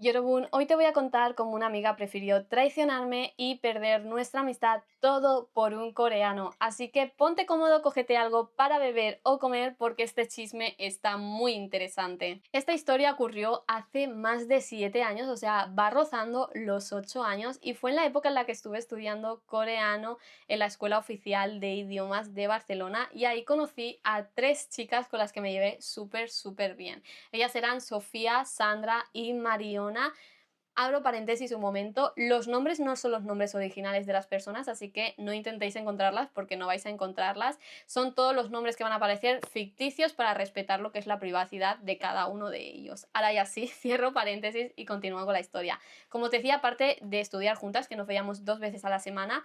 Yorobun, hoy te voy a contar cómo una amiga prefirió traicionarme y perder nuestra amistad todo por un coreano. Así que ponte cómodo, cógete algo para beber o comer porque este chisme está muy interesante. Esta historia ocurrió hace más de 7 años, o sea, va rozando los 8 años y fue en la época en la que estuve estudiando coreano en la Escuela Oficial de Idiomas de Barcelona y ahí conocí a 3 chicas con las que me llevé súper bien. Ellas eran Sofía, Sandra y Mariona. Abro paréntesis un momento, los nombres no son los nombres originales de las personas, así que no intentéis encontrarlas porque no vais a encontrarlas. Son todos los nombres que van a aparecer ficticios para respetar lo que es la privacidad de cada uno de ellos. Ahora ya sí, cierro paréntesis y continúo con la historia. Como te decía, aparte de estudiar juntas, que nos veíamos 2 veces a la semana,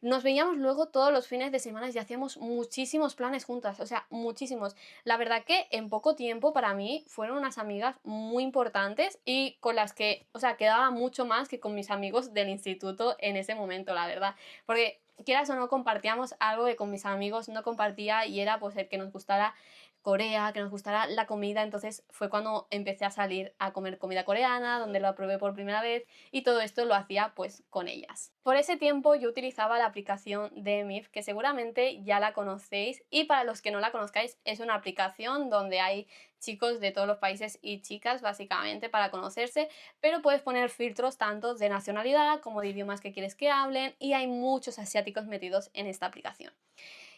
nos veíamos luego todos los fines de semana y hacíamos muchísimos planes juntas, o sea, muchísimos. La verdad que en poco tiempo para mí fueron unas amigas muy importantes y con las que, o sea, quedaba mucho más que con mis amigos del instituto en ese momento, la verdad. Porque quieras o no compartíamos algo que con mis amigos no compartía y era pues el que nos gustara Corea, que nos gustara la comida, entonces fue cuando empecé a salir a comer comida coreana, donde lo probé por primera vez y todo esto lo hacía pues con ellas. Por ese tiempo yo utilizaba la aplicación de MIF, que seguramente ya la conocéis y para los que no la conozcáis es una aplicación donde hay chicos de todos los países y chicas básicamente para conocerse, pero puedes poner filtros tanto de nacionalidad como de idiomas que quieres que hablen y hay muchos asiáticos metidos en esta aplicación.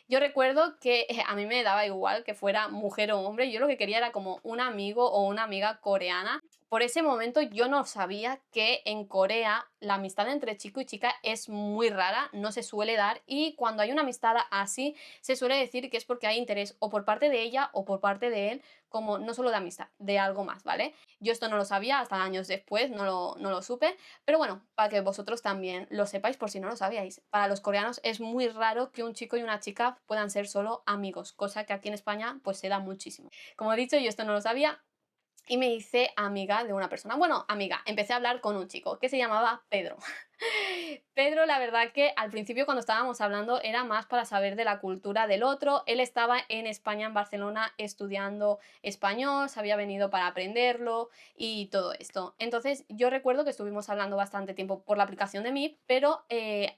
Yo recuerdo que a mí me daba igual que fuera mujer o hombre, yo lo que quería era como un amigo o una amiga coreana. Por ese momento yo no sabía que en Corea la amistad entre chico y chica es muy rara, no se suele dar y cuando hay una amistad así se suele decir que es porque hay interés o por parte de ella o por parte de él, como no solo de amistad, de algo más, ¿vale? Yo esto no lo sabía hasta años después, no lo supe, pero bueno, para que vosotros también lo sepáis por si no lo sabíais. Para los coreanos es muy raro que un chico y una chica puedan ser solo amigos, cosa que aquí en España pues se da muchísimo. Como he dicho, yo esto no lo sabía y me hice amiga de una persona. Bueno, amiga, empecé a hablar con un chico que se llamaba Pedro. Pedro, la verdad que al principio cuando estábamos hablando era más para saber de la cultura del otro. Él estaba en España, en Barcelona, estudiando español, se había venido para aprenderlo y todo esto. Entonces yo recuerdo que estuvimos hablando bastante tiempo por la aplicación de Meet, pero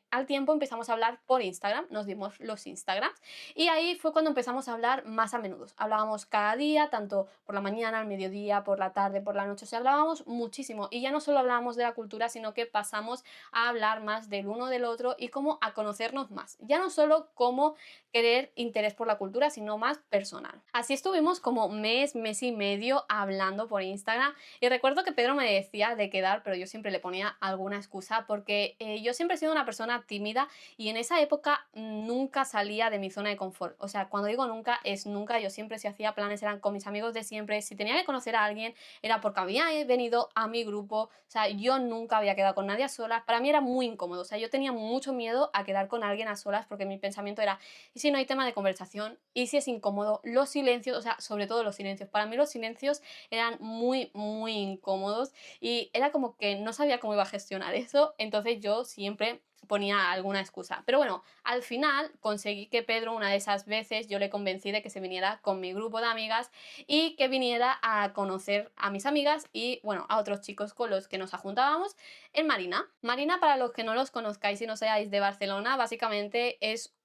al tiempo empezamos a hablar por Instagram, nos dimos los Instagrams y ahí fue cuando empezamos a hablar más a menudo. Hablábamos cada día, tanto por la mañana, al mediodía, por la tarde, por la noche, o sea, hablábamos muchísimo y ya no solo hablábamos de la cultura, sino que pasamos a hablar más del uno del otro y como a conocernos más. Ya no solo como querer interés por la cultura, sino más personal. Así estuvimos como mes y medio hablando por Instagram y recuerdo que Pedro me decía de quedar, pero yo siempre le ponía alguna excusa porque yo siempre he sido una persona tímida y en esa época nunca salía de mi zona de confort. O sea, cuando digo nunca, es nunca. Yo siempre si hacía planes eran con mis amigos de siempre. Si tenía que conocer a alguien era porque había venido a mi grupo. O sea, yo nunca había quedado con nadie a solas. Para mí era muy incómodo. O sea, yo tenía mucho miedo a quedar con alguien a solas porque mi pensamiento era, ¿y si no hay tema de conversación? ¿Y si es incómodo? Los silencios, o sea, sobre todo los silencios. Para mí los silencios eran muy incómodos y era como que no sabía cómo iba a gestionar eso. Entonces yo siempre ponía alguna excusa. Pero bueno, al final conseguí que Pedro, una de esas veces, yo le convencí de que se viniera con mi grupo de amigas y que viniera a conocer a mis amigas y, bueno, a otros chicos con los que nos juntábamos en Marina. Marina, para los que no los conozcáis y no seáis de Barcelona, básicamente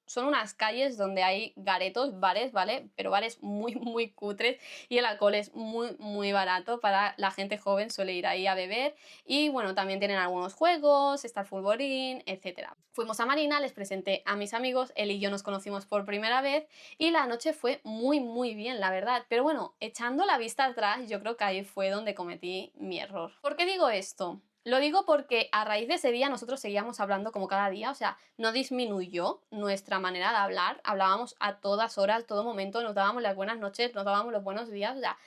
son unas calles donde hay garetos, bares, ¿vale? Pero bares muy cutres y el alcohol es muy barato para la gente joven, suele ir ahí a beber y bueno, también tienen algunos juegos, está el futbolín, etcétera. Fuimos a Marina, les presenté a mis amigos, él y yo nos conocimos por primera vez y la noche fue muy bien, la verdad. Pero bueno, echando la vista atrás, yo creo que ahí fue donde cometí mi error. ¿Por qué digo esto? Lo digo porque a raíz de ese día nosotros seguíamos hablando como cada día, o sea, no disminuyó nuestra manera de hablar, hablábamos a todas horas, todo momento, nos dábamos las buenas noches, nos dábamos los buenos días, o sea,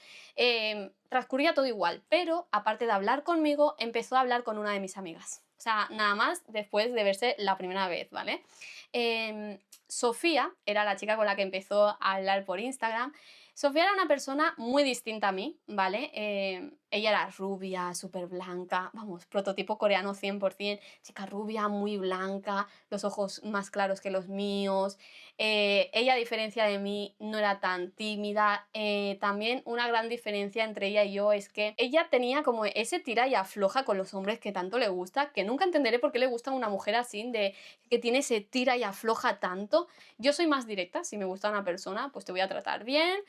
transcurría todo igual, pero aparte de hablar conmigo, empezó a hablar con una de mis amigas. O sea, nada más después de verse la primera vez, ¿vale? Sofía era la chica con la que empezó a hablar por Instagram. Sofía era una persona muy distinta a mí, ¿vale? Ella era rubia, súper blanca, vamos, prototipo coreano 100%, chica rubia, muy blanca, los ojos más claros que los míos. Ella, a diferencia de mí, no era tan tímida. También una gran diferencia entre ella y yo es que ella tenía como ese tira y afloja con los hombres que tanto le gusta, que nunca entenderé por qué le gusta a una mujer así, de que tiene ese tira y afloja tanto. Yo soy más directa, si me gusta una persona, pues te voy a tratar bien.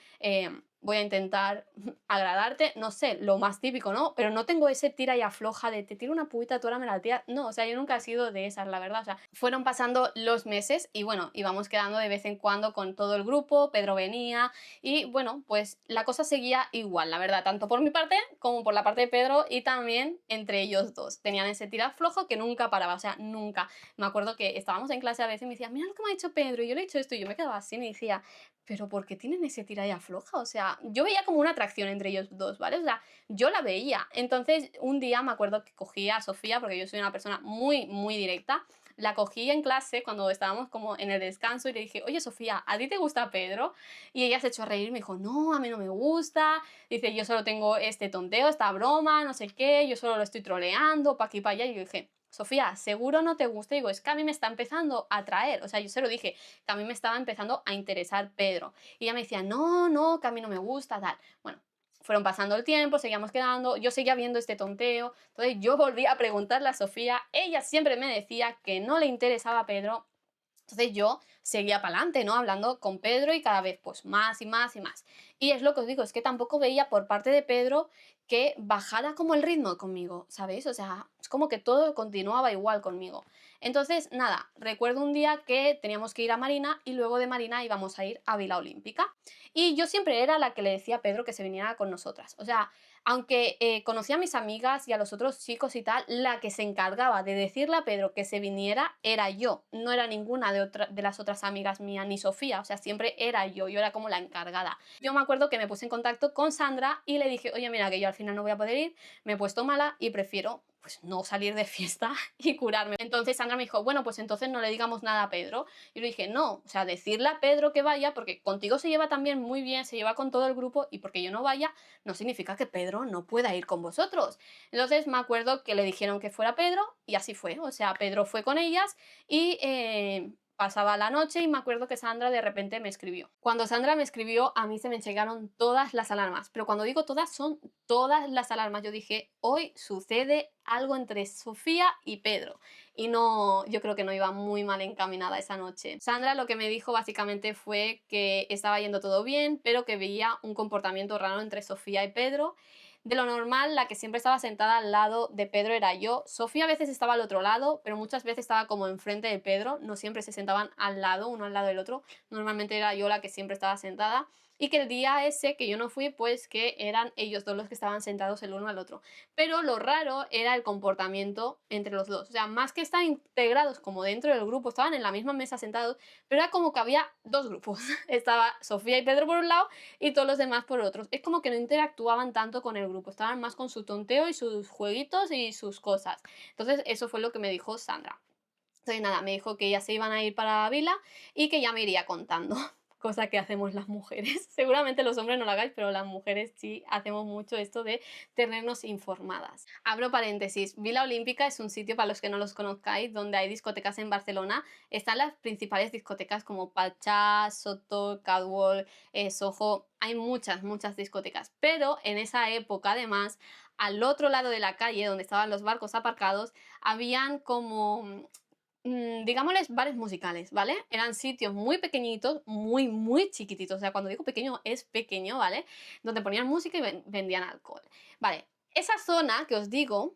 Voy a intentar agradarte, no sé, lo más típico, ¿no? Pero no tengo ese tira y afloja de te tiro una puita, tú ahora me la tía. No, o sea, yo nunca he sido de esas, la verdad. O sea, fueron pasando los meses y bueno, íbamos quedando de vez en cuando con todo el grupo, Pedro venía y bueno, pues la cosa seguía igual, la verdad, tanto por mi parte como por la parte de Pedro y también entre ellos dos. Tenían ese tira flojo que nunca paraba, o sea, nunca. Me acuerdo que estábamos en clase a veces y me decía, mira lo que me ha dicho Pedro, y yo le he dicho esto y yo me quedaba así y me decía, pero ¿por qué tienen ese tira y afloja? O sea, yo veía como una atracción entre ellos dos, ¿vale? O sea, yo la veía. Entonces, un día me acuerdo que cogí a Sofía, porque yo soy una persona muy, muy directa, la cogí en clase cuando estábamos como en el descanso y le dije, oye Sofía, ¿a ti te gusta Pedro? Y ella se echó a reír y me dijo, no, a mí no me gusta. Dice, yo solo tengo este tonteo, esta broma, no sé qué, yo solo lo estoy troleando, pa' aquí, pa' allá. Y yo dije, Sofía, seguro no te gusta. Y digo, es que a mí me está empezando a atraer. O sea, yo se lo dije, que a mí me estaba empezando a interesar Pedro. Y ella me decía, no, no, que a mí no me gusta, tal. Bueno, fueron pasando el tiempo, seguíamos quedando, yo seguía viendo este tonteo. Entonces yo volví a preguntarle a Sofía, ella siempre me decía que no le interesaba a Pedro. Entonces yo seguía para adelante, ¿no? Hablando con Pedro y cada vez pues más y más y más. Y es lo que os digo, es que tampoco veía por parte de Pedro que bajara como el ritmo conmigo, ¿sabéis? O sea, es como que todo continuaba igual conmigo. Entonces, nada, recuerdo un día que teníamos que ir a Marina y luego de Marina íbamos a ir a Vila Olímpica. Y yo siempre era la que le decía a Pedro que se viniera con nosotras. O sea, aunque conocía a mis amigas y a los otros chicos y tal, la que se encargaba de decirle a Pedro que se viniera era yo, no era ninguna de las otras amigas mías, ni Sofía, o sea, siempre era yo era como la encargada. Yo me acuerdo que me puse en contacto con Sandra y le dije, oye, mira, que yo al final no voy a poder ir, me he puesto mala y prefiero pues no salir de fiesta y curarme. Entonces Sandra me dijo, bueno, pues entonces no le digamos nada a Pedro. Y le dije, no, o sea, decirle a Pedro que vaya, porque contigo se lleva también muy bien, se lleva con todo el grupo, y porque yo no vaya, no significa que Pedro no pueda ir con vosotros. Entonces me acuerdo que le dijeron que fuera Pedro y así fue. O sea, Pedro fue con ellas y pasaba la noche y me acuerdo que Sandra de repente me escribió. Cuando Sandra me escribió, a mí se me enchegaron todas las alarmas. Pero cuando digo todas, son todas las alarmas. Yo dije, hoy sucede algo entre Sofía y Pedro. Y no, yo creo que no iba muy mal encaminada esa noche. Sandra lo que me dijo básicamente fue que estaba yendo todo bien, pero que veía un comportamiento raro entre Sofía y Pedro. De lo normal, la que siempre estaba sentada al lado de Pedro era yo. Sofía a veces estaba al otro lado, pero muchas veces estaba como enfrente de Pedro. No siempre se sentaban al lado, uno al lado del otro. Normalmente era yo la que siempre estaba sentada. Y que el día ese que yo no fui, pues que eran ellos dos los que estaban sentados el uno al otro. Pero lo raro era el comportamiento entre los dos. O sea, más que estar integrados como dentro del grupo, estaban en la misma mesa sentados, pero era como que había dos grupos. Estaba Sofía y Pedro por un lado y todos los demás por otros. Es como que no interactuaban tanto con el grupo, estaban más con su tonteo y sus jueguitos y sus cosas. Entonces eso fue lo que me dijo Sandra. Entonces nada, me dijo que ya se iban a ir para Vila y que ya me iría contando. Cosa que hacemos las mujeres. Seguramente los hombres no lo hagáis, pero las mujeres sí hacemos mucho esto de tenernos informadas. Abro paréntesis, Vila Olímpica es un sitio, para los que no los conozcáis, donde hay discotecas en Barcelona. Están las principales discotecas como Pachá, Soto, Catwalk, Soho. Hay muchas, muchas discotecas. Pero en esa época, además, al otro lado de la calle, donde estaban los barcos aparcados, habían como digámosles bares musicales, ¿vale? Eran sitios muy pequeñitos, muy, muy chiquititos. O sea, cuando digo pequeño, es pequeño, ¿vale? Donde ponían música y vendían alcohol. Vale, esa zona que os digo,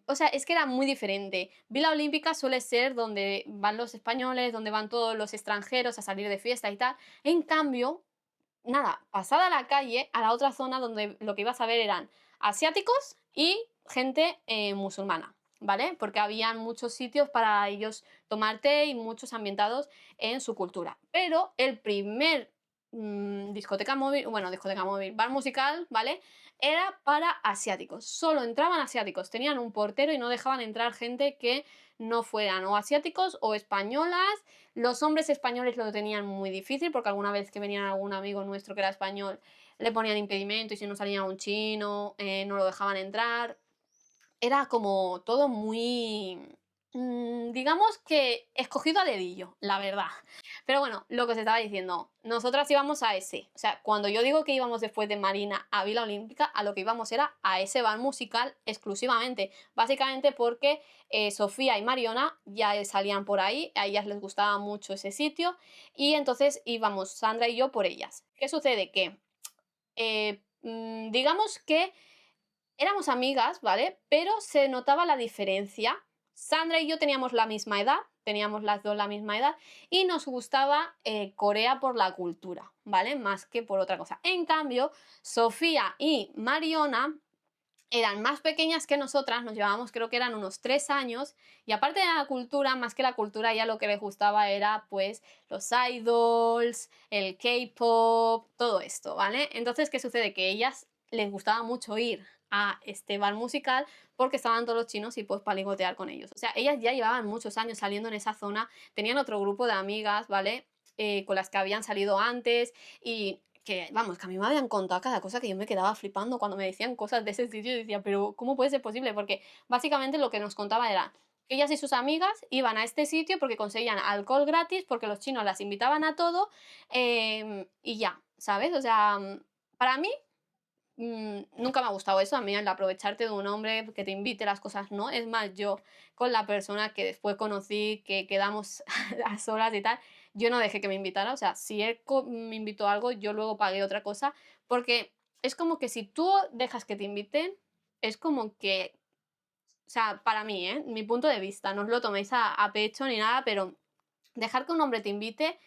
o sea, es que era muy diferente. Vila Olímpica suele ser donde van los españoles, donde van todos los extranjeros a salir de fiesta y tal. En cambio, nada, pasada la calle, a la otra zona donde lo que ibas a ver eran asiáticos y gente musulmana, ¿vale? Porque habían muchos sitios para ellos tomar té y muchos ambientados en su cultura. Pero el primer discoteca móvil, bueno, discoteca móvil, bar musical, ¿vale? Era para asiáticos. Solo entraban asiáticos. Tenían un portero y no dejaban entrar gente que no fueran o asiáticos o españolas. Los hombres españoles lo tenían muy difícil porque alguna vez que venía algún amigo nuestro que era español, le ponían impedimento y si no salía un chino, no lo dejaban entrar. Era como todo muy, digamos que escogido a dedillo, la verdad. Pero bueno, lo que os estaba diciendo, nosotras íbamos a ese. O sea, cuando yo digo que íbamos después de Marina a Vila Olímpica, a lo que íbamos era a ese bar musical exclusivamente. Básicamente porque Sofía y Mariona ya salían por ahí, a ellas les gustaba mucho ese sitio y entonces íbamos Sandra y yo por ellas. ¿Qué sucede? Que digamos que éramos amigas, ¿vale? Pero se notaba la diferencia. Sandra y yo teníamos la misma edad, teníamos las dos la misma edad y nos gustaba Corea por la cultura, ¿vale? Más que por otra cosa. En cambio, Sofía y Mariona eran más pequeñas que nosotras, nos llevábamos creo que eran unos 3 años y aparte de la cultura, más que la cultura, ya lo que les gustaba era pues los idols, el K-pop, todo esto, ¿vale? Entonces, ¿qué sucede? Que a ellas les gustaba mucho ir a este bar musical porque estaban todos los chinos y pues para ligotear con ellos. O sea, ellas ya llevaban muchos años saliendo en esa zona, tenían otro grupo de amigas, ¿vale? Con las que habían salido antes y que, vamos, que a mí me habían contado cada cosa que yo me quedaba flipando cuando me decían cosas de ese sitio y decía, pero ¿cómo puede ser posible? Porque básicamente lo que nos contaba era que ellas y sus amigas iban a este sitio porque conseguían alcohol gratis, porque los chinos las invitaban a todo y ya, ¿sabes? O sea, para mí nunca me ha gustado eso, a mí el aprovecharte de un hombre que te invite las cosas, no. Es más, yo con la persona que después conocí, que quedamos a solas y tal, yo no dejé que me invitara, o sea, si él me invitó a algo, yo luego pagué otra cosa, porque es como que si tú dejas que te inviten, es como que, o sea, para mí, mi punto de vista, no os lo toméis a pecho ni nada, pero dejar que un hombre te invite,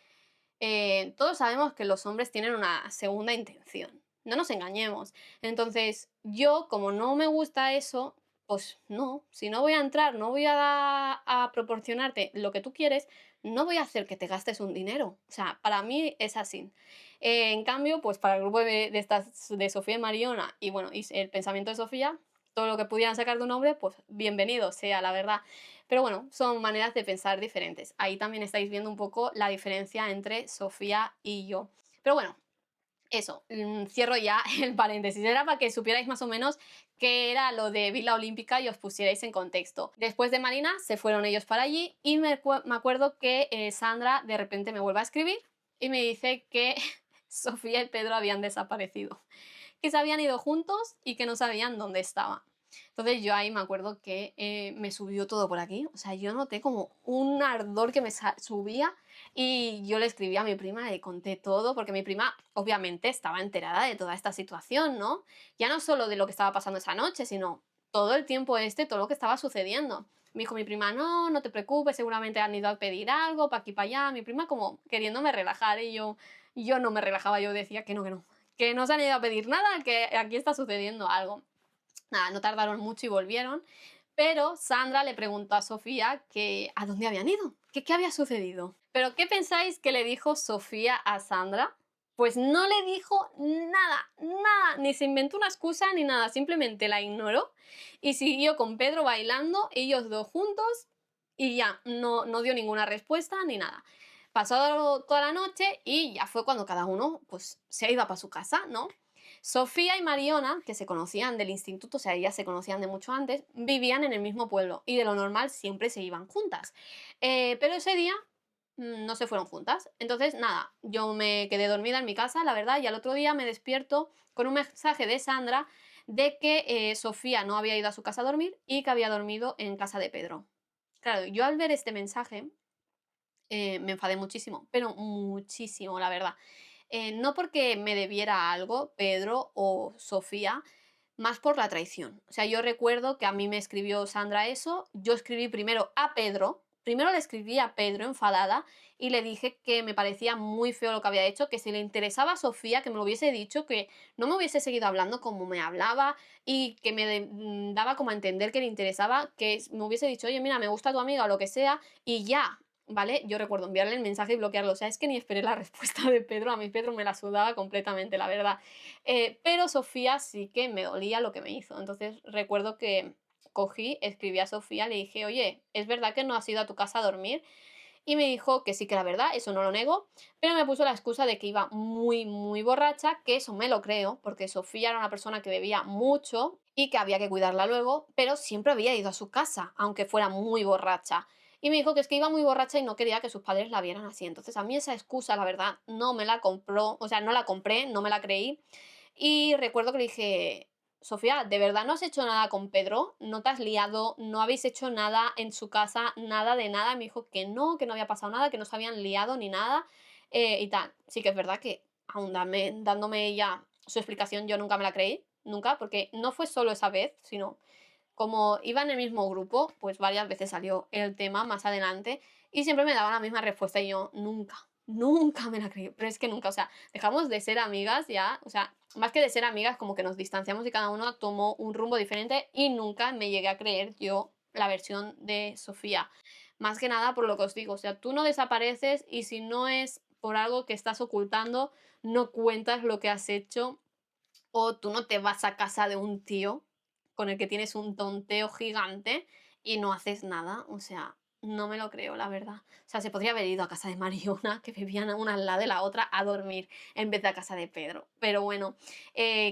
todos sabemos que los hombres tienen una segunda intención. No nos engañemos. Entonces, yo, como no me gusta eso, pues no. Si no voy a entrar, no voy a proporcionarte lo que tú quieres, no voy a hacer que te gastes un dinero. O sea, para mí es así. En cambio, pues para el grupo de Sofía y Mariona, y bueno, y el pensamiento de Sofía, todo lo que pudieran sacar de un hombre, pues bienvenido sea, la verdad. Pero bueno, son maneras de pensar diferentes. Ahí también estáis viendo un poco la diferencia entre Sofía y yo. Pero bueno, eso, cierro ya el paréntesis. Era para que supierais más o menos qué era lo de Vila Olímpica y os pusierais en contexto. Después de Marina se fueron ellos para allí y me acuerdo que Sandra de repente me vuelve a escribir y me dice que Sofía y Pedro habían desaparecido, que se habían ido juntos y que no sabían dónde estaban. Entonces yo ahí me acuerdo que me subió todo por aquí, o sea, yo noté como un ardor que me subía y yo le escribí a mi prima, le conté todo, porque mi prima obviamente estaba enterada de toda esta situación, ¿no? Ya no solo de lo que estaba pasando esa noche, sino todo el tiempo todo lo que estaba sucediendo. Me dijo mi prima, no, no te preocupes, seguramente han ido a pedir algo, para aquí, para allá. Mi prima como queriéndome relajar y yo no me relajaba, yo decía que no se han ido a pedir nada, que aquí está sucediendo algo. Nada, no tardaron mucho y volvieron, pero Sandra le preguntó a Sofía que a dónde habían ido, que qué había sucedido. ¿Pero qué pensáis que le dijo Sofía a Sandra? Pues no le dijo nada, nada, ni se inventó una excusa ni nada, simplemente la ignoró y siguió con Pedro bailando, ellos dos juntos y ya, no dio ninguna respuesta ni nada. Pasó toda la noche y ya fue cuando cada uno pues se iba para su casa, ¿no? Sofía y Mariona, que se conocían del instituto, o sea, ellas se conocían de mucho antes, vivían en el mismo pueblo y de lo normal siempre se iban juntas. Pero ese día no se fueron juntas. Entonces, nada, yo me quedé dormida en mi casa, la verdad, y al otro día me despierto con un mensaje de Sandra de que Sofía no había ido a su casa a dormir y que había dormido en casa de Pedro. Claro, yo al ver este mensaje me enfadé muchísimo, pero muchísimo, la verdad. No porque me debiera algo, Pedro o Sofía, más por la traición. O sea, yo recuerdo que a mí me escribió Sandra eso, yo escribí primero a Pedro, primero le escribí a Pedro enfadada y le dije que me parecía muy feo lo que había hecho, que si le interesaba a Sofía, que me lo hubiese dicho, que no me hubiese seguido hablando como me hablaba y que daba como a entender que le interesaba, que me hubiese dicho, oye, mira, me gusta tu amiga o lo que sea, y ya, ¿vale? Yo recuerdo enviarle el mensaje y bloquearlo. O sea, es que ni esperé la respuesta de Pedro. A mí Pedro me la sudaba completamente, la verdad. Pero Sofía sí que me dolía lo que me hizo. Entonces recuerdo que cogí, escribí a Sofía, le dije, oye, ¿es verdad que no has ido a tu casa a dormir? y me dijo que sí que era verdad, eso no lo nego, pero me puso la excusa de que iba muy, muy borracha, que eso me lo creo, porque Sofía era una persona que bebía mucho y que había que cuidarla luego, pero siempre había ido a su casa, aunque fuera muy borracha. Y me dijo que es que iba muy borracha y no quería que sus padres la vieran así. Entonces a mí esa excusa, la verdad, no me la compró, o sea, no la compré, no me la creí. Y recuerdo que le dije, Sofía, ¿de verdad no has hecho nada con Pedro? ¿No te has liado? ¿No habéis hecho nada en su casa? Nada de nada. Me dijo que no había pasado nada, que no se habían liado ni nada y tal. Sí que es verdad que aún dándome ella su explicación, yo nunca me la creí, nunca, porque no fue solo esa vez, sino como iba en el mismo grupo, pues varias veces salió el tema más adelante y siempre me daba la misma respuesta y yo nunca, nunca me la creí, pero es que nunca, o sea, dejamos de ser amigas ya, o sea, más que de ser amigas, como que nos distanciamos y cada uno tomó un rumbo diferente y nunca me llegué a creer yo la versión de Sofía. Más que nada por lo que os digo, o sea, tú no desapareces y si no es por algo que estás ocultando, no cuentas lo que has hecho o tú no te vas a casa de un tío con el que tienes un tonteo gigante y no haces nada. O sea, no me lo creo, la verdad. O sea, se podría haber ido a casa de Mariona, que vivían una al lado de la otra, a dormir, en vez de a casa de Pedro. Pero bueno,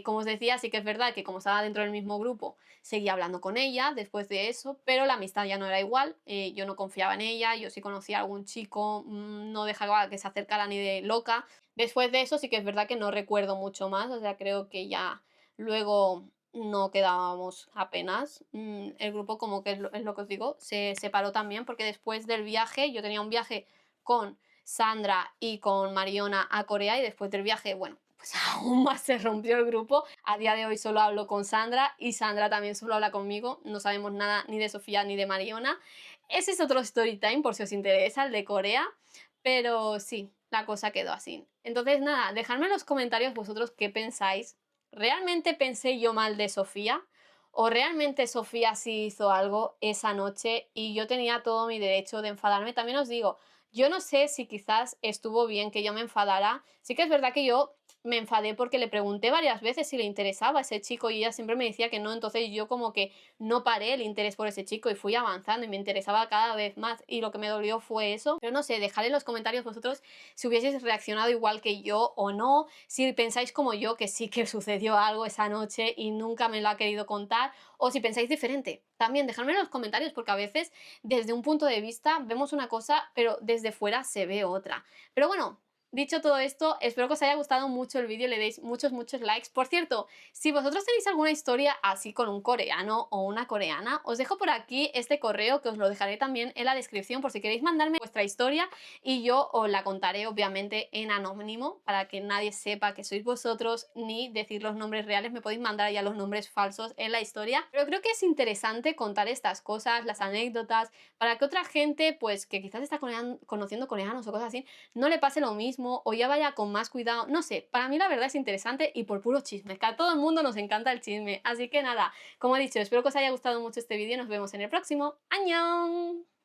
como os decía, sí que es verdad que como estaba dentro del mismo grupo, seguía hablando con ella después de eso, pero la amistad ya no era igual. Yo no confiaba en ella, yo sí conocía a algún chico, no dejaba que se acercara ni de loca. Después de eso sí que es verdad que no recuerdo mucho más, o sea, creo que ya luego no quedábamos apenas. El grupo, como que es lo que os digo, se separó también porque después del viaje, yo tenía un viaje con Sandra y con Mariona a Corea y después del viaje, bueno, pues aún más se rompió el grupo. A día de hoy solo hablo con Sandra y Sandra también solo habla conmigo. No sabemos nada ni de Sofía ni de Mariona. Ese es otro story time por si os interesa, el de Corea. Pero sí, la cosa quedó así. Entonces, nada, dejadme en los comentarios vosotros qué pensáis. ¿Realmente pensé yo mal de Sofía? ¿O realmente Sofía sí hizo algo esa noche y yo tenía todo mi derecho de enfadarme? También os digo, yo no sé si quizás estuvo bien que yo me enfadara. Sí que es verdad que yo me enfadé porque le pregunté varias veces si le interesaba a ese chico y ella siempre me decía que no, entonces yo como que no paré el interés por ese chico y fui avanzando y me interesaba cada vez más y lo que me dolió fue eso. Pero no sé, dejad en los comentarios vosotros si hubieseis reaccionado igual que yo o no, si pensáis como yo que sí que sucedió algo esa noche y nunca me lo ha querido contar o si pensáis diferente. También dejadme en los comentarios porque a veces desde un punto de vista vemos una cosa pero desde fuera se ve otra. Pero bueno, dicho todo esto, espero que os haya gustado mucho el vídeo, le deis muchos likes. Por cierto, si vosotros tenéis alguna historia así con un coreano o una coreana, os dejo por aquí este correo que os lo dejaré también en la descripción por si queréis mandarme vuestra historia y yo os la contaré obviamente en anónimo para que nadie sepa que sois vosotros ni decir los nombres reales, me podéis mandar ya los nombres falsos en la historia. Pero creo que es interesante contar estas cosas, las anécdotas, para que otra gente pues que quizás está conociendo coreanos o cosas así, no le pase lo mismo o ya vaya con más cuidado, no sé, para mí la verdad es interesante y por puro chisme, que a todo el mundo nos encanta el chisme, así que nada, como he dicho, espero que os haya gustado mucho este vídeo, nos vemos en el próximo, ¡Annyeong!